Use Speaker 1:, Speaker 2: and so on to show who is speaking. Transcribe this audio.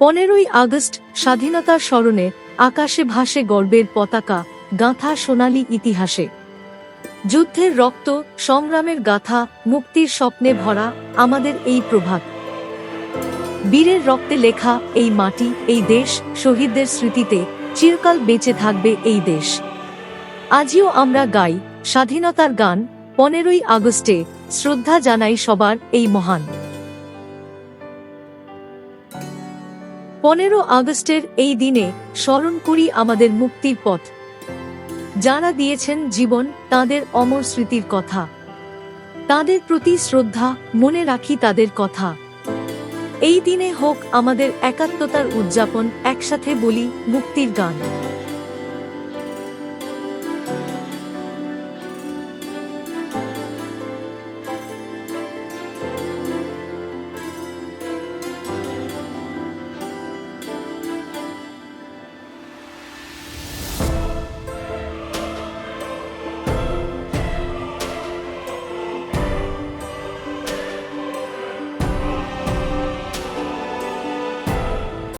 Speaker 1: 15ই August স্বাধীনতার স্মরণে আকাশে ভাসে গর্বের পতাকা, গাঁথা সোনালী ইতিহাসে। যুদ্ধের রক্ত, সংগ্রামের গাথা, মুক্তির স্বপ্নে ভরা আমাদের এই প্রভাত। বীরের রক্তে লেখা এই মাটি, এই দেশ, শহীদদের স্মৃতিতে চিরকাল বেঁচে থাকবে এই দেশ। আজও আমরা গাই স্বাধীনতার গান। 15ই আগস্টে শ্রদ্ধা জানাই সবার এই মহান। 15 আগস্টের এই দিনে স্মরণ করি আমাদের মুক্তির পথ, যারা দিয়েছেন জীবন, তাদের অমর স্মৃতির কথা। তাদের প্রতি শ্রদ্ধা, মনে রাখি তাদের কথা। এই দিনে হোক আমাদের একাত্মতার উদযাপন, একসাথে বলি মুক্তির গান।